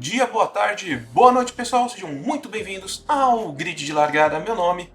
dia, boa tarde, boa noite pessoal, sejam muito bem-vindos ao Grid de Largada. Meu nome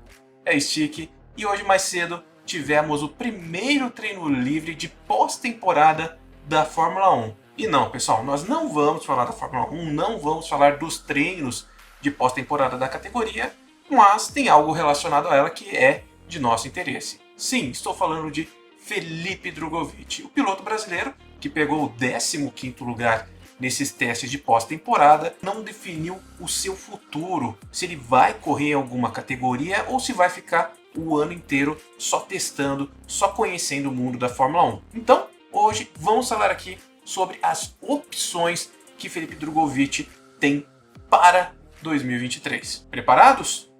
é Stick e hoje mais cedo tivemos o primeiro treino livre de pós-temporada da Fórmula 1. E não, pessoal, nós não vamos falar da Fórmula 1, não vamos falar dos treinos de pós-temporada da categoria, mas tem algo relacionado a ela que é de nosso interesse. Sim, estou falando de Felipe Drugovich, o piloto brasileiro que pegou o 15º lugar nesses testes de pós-temporada, não definiu o seu futuro, se ele vai correr em alguma categoria ou se vai ficar o ano inteiro só testando, só conhecendo o mundo da Fórmula 1. Então, hoje vamos falar aqui sobre as opções que Felipe Drugovich tem para 2023. Preparados?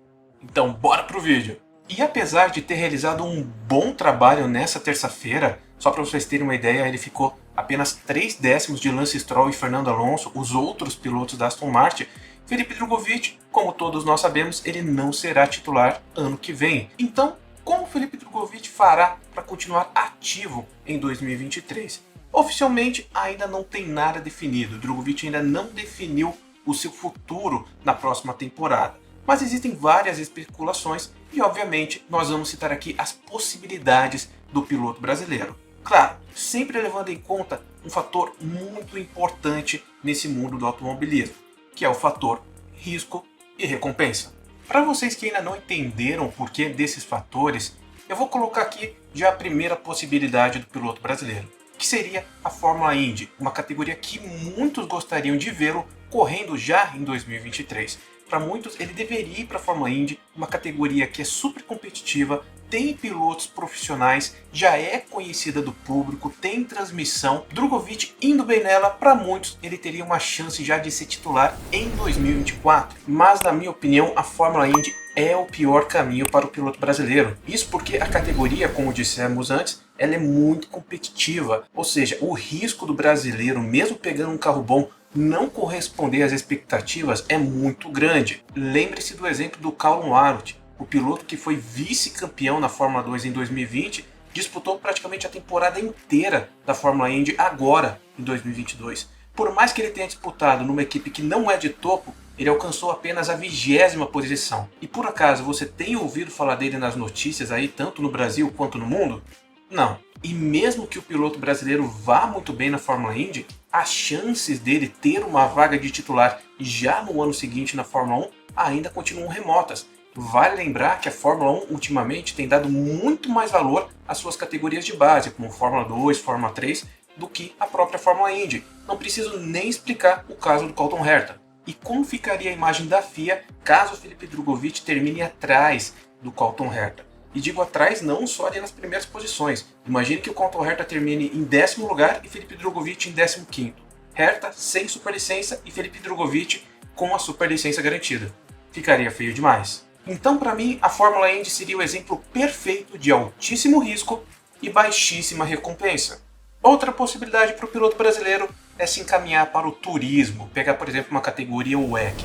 Então, bora pro vídeo! E apesar de ter realizado um bom trabalho nessa terça-feira, só para vocês terem uma ideia, ele ficou apenas 3 décimos de Lance Stroll e Fernando Alonso, os outros pilotos da Aston Martin. Felipe Drugovich, como todos nós sabemos, ele não será titular ano que vem. Então, como Felipe Drugovich fará para continuar ativo em 2023? Oficialmente, ainda não tem nada definido. Drugovich ainda não definiu o seu futuro na próxima temporada. Mas existem várias especulações e, obviamente, nós vamos citar aqui as possibilidades do piloto brasileiro. Claro, sempre levando em conta um fator muito importante nesse mundo do automobilismo, que é o fator risco e recompensa. Para vocês que ainda não entenderam o porquê desses fatores, eu vou colocar aqui já a primeira possibilidade do piloto brasileiro, que seria a Fórmula Indy, uma categoria que muitos gostariam de vê-lo correndo já em 2023. Para muitos, ele deveria ir para a Fórmula Indy, uma categoria que é super competitiva, tem pilotos profissionais, já é conhecida do público, tem transmissão. Drugovich indo bem nela, para muitos ele teria uma chance já de ser titular em 2024. Mas na minha opinião, a Fórmula Indy é o pior caminho para o piloto brasileiro. Isso porque a categoria, como dissemos antes, ela é muito competitiva. Ou seja, o risco do brasileiro, mesmo pegando um carro bom, não corresponder às expectativas é muito grande. Lembre-se do exemplo do Callum Arnott, o piloto que foi vice-campeão na Fórmula 2 em 2020, disputou praticamente a temporada inteira da Fórmula Indy agora, em 2022. Por mais que ele tenha disputado numa equipe que não é de topo, ele alcançou apenas a 20ª posição. E por acaso você tem ouvido falar dele nas notícias aí, tanto no Brasil quanto no mundo? Não. E mesmo que o piloto brasileiro vá muito bem na Fórmula Indy, as chances dele ter uma vaga de titular já no ano seguinte na Fórmula 1 ainda continuam remotas. Vale lembrar que a Fórmula 1 ultimamente tem dado muito mais valor às suas categorias de base, como Fórmula 2, Fórmula 3, do que a própria Fórmula Indy. Não preciso nem explicar o caso do Colton Herta. E como ficaria a imagem da FIA caso o Felipe Drugovich termine atrás do Colton Herta? E digo atrás não só ali nas primeiras posições. Imagine que o Colton Herta termine em 10º lugar e Felipe Drugovich em 15º. Herta sem superlicença e Felipe Drugovich com a superlicença garantida. Ficaria feio demais. Então, para mim, a Fórmula Indy seria o exemplo perfeito de altíssimo risco e baixíssima recompensa. Outra possibilidade para o piloto brasileiro é se encaminhar para o turismo, pegar, por exemplo, uma categoria WEC.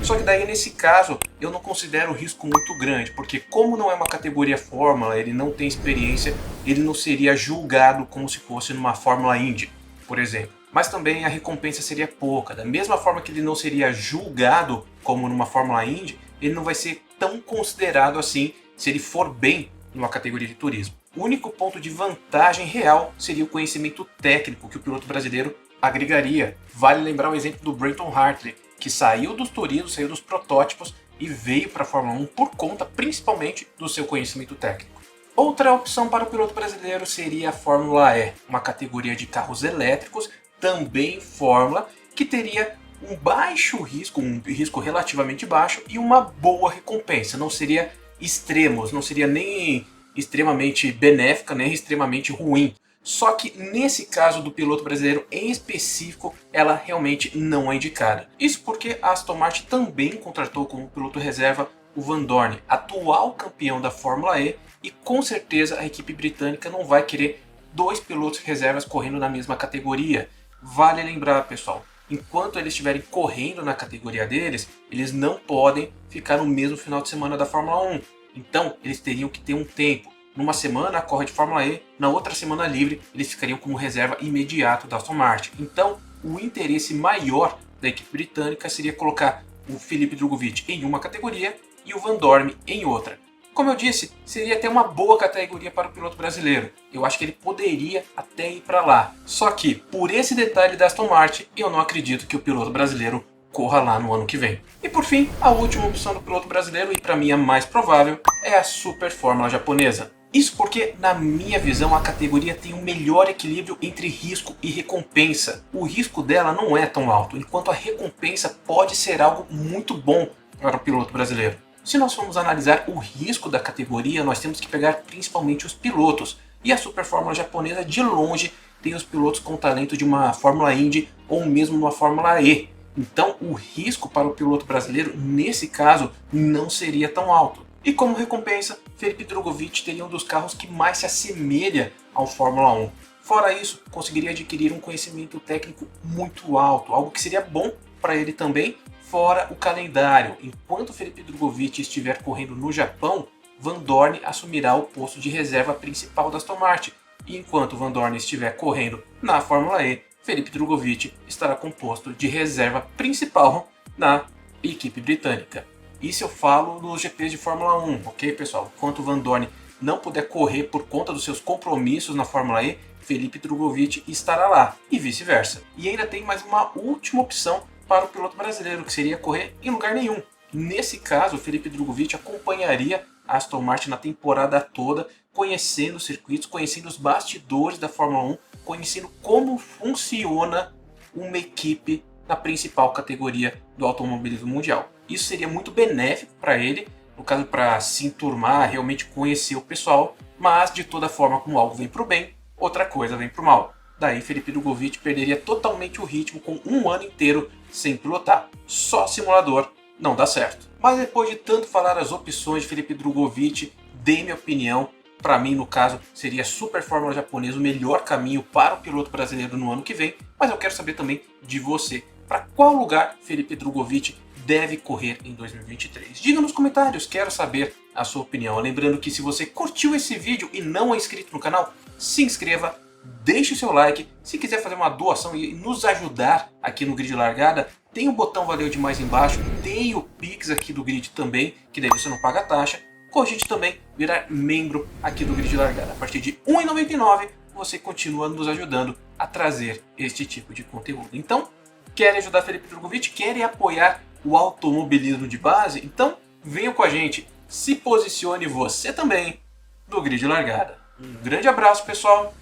Só que daí, nesse caso, eu não considero o risco muito grande, porque como não é uma categoria Fórmula, ele não tem experiência, ele não seria julgado como se fosse numa Fórmula Indy, por exemplo. Mas também a recompensa seria pouca. Da mesma forma que ele não seria julgado como numa Fórmula Indy, ele não vai ser tão considerado assim se ele for bem numa categoria de turismo. O único ponto de vantagem real seria o conhecimento técnico que o piloto brasileiro agregaria. Vale lembrar o exemplo do Brenton Hartley, que saiu dos turismos, saiu dos protótipos e veio para a Fórmula 1 por conta principalmente do seu conhecimento técnico. Outra opção para o piloto brasileiro seria a Fórmula E, uma categoria de carros elétricos, também Fórmula, que teria um baixo risco, um risco relativamente baixo e uma boa recompensa. Não seria extremos, não seria nem extremamente benéfica, nem extremamente ruim. Só que nesse caso do piloto brasileiro em específico, ela realmente não é indicada. Isso porque a Aston Martin também contratou como piloto reserva o Van Dorn, atual campeão da Fórmula E, e com certeza a equipe britânica não vai querer 2 pilotos reservas correndo na mesma categoria. Vale lembrar, pessoal, enquanto eles estiverem correndo na categoria deles, eles não podem ficar no mesmo final de semana da Fórmula 1. Então, eles teriam que ter um tempo. Numa semana corre de Fórmula E, na outra semana livre eles ficariam como reserva imediato da Aston Martin. Então, o interesse maior da equipe britânica seria colocar o Felipe Drugovich em uma categoria e o Van Dorn em outra. Como eu disse, seria até uma boa categoria para o piloto brasileiro. Eu acho que ele poderia até ir para lá. Só que, por esse detalhe da Aston Martin, eu não acredito que o piloto brasileiro corra lá no ano que vem. E por fim, a última opção do piloto brasileiro, e para mim a mais provável, é a Super Fórmula japonesa. Isso porque, na minha visão, a categoria tem um melhor equilíbrio entre risco e recompensa. O risco dela não é tão alto, enquanto a recompensa pode ser algo muito bom para o piloto brasileiro. Se nós formos analisar o risco da categoria, nós temos que pegar principalmente os pilotos. E a Super Fórmula japonesa, de longe, tem os pilotos com talento de uma Fórmula Indy ou mesmo uma Fórmula E. Então, o risco para o piloto brasileiro, nesse caso, não seria tão alto. E como recompensa, Felipe Drugovich teria um dos carros que mais se assemelha ao Fórmula 1. Fora isso, conseguiria adquirir um conhecimento técnico muito alto, algo que seria bom para ele também, fora o calendário. Enquanto Felipe Drugovich estiver correndo no Japão, Van Dorn assumirá o posto de reserva principal da Aston Martin. E enquanto Van Dorn estiver correndo na Fórmula E, Felipe Drugovich estará com o posto de reserva principal na equipe britânica. Isso eu falo nos GPs de Fórmula 1, ok, pessoal? Enquanto Van Dorn não puder correr por conta dos seus compromissos na Fórmula E, Felipe Drugovich estará lá, e vice-versa. E ainda tem mais uma última opção para o piloto brasileiro, que seria correr em lugar nenhum. Nesse caso, o Felipe Drugovich acompanharia a Aston Martin na temporada toda, conhecendo os circuitos, conhecendo os bastidores da Fórmula 1, conhecendo como funciona uma equipe na principal categoria do automobilismo mundial. Isso seria muito benéfico para ele, no caso para se enturmar, realmente conhecer o pessoal, mas de toda forma, como algo vem para o bem, outra coisa vem para o mal. Daí Felipe Drugovich perderia totalmente o ritmo com um ano inteiro sem pilotar. Só simulador não dá certo. Mas depois de tanto falar as opções de Felipe Drugovich, dei minha opinião. Para mim, no caso, seria a Super Fórmula japonesa o melhor caminho para o piloto brasileiro no ano que vem. Mas eu quero saber também de você. Para qual lugar Felipe Drugovich deve correr em 2023? Diga nos comentários, quero saber a sua opinião. Lembrando que se você curtiu esse vídeo e não é inscrito no canal, se inscreva, deixe o seu like. Se quiser fazer uma doação e nos ajudar aqui no Grid Largada, tem o botão Valeu Demais embaixo, tem o Pix aqui do Grid também, que daí você não paga taxa. Cogite também virar membro aqui do Grid Largada. A partir de R$ 1,99 você continua nos ajudando a trazer este tipo de conteúdo. Então, querem ajudar Felipe Drugovich? Querem apoiar o automobilismo de base? Então, venham com a gente, se posicione você também no Grid Largada. Um grande abraço, pessoal,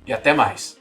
e até mais.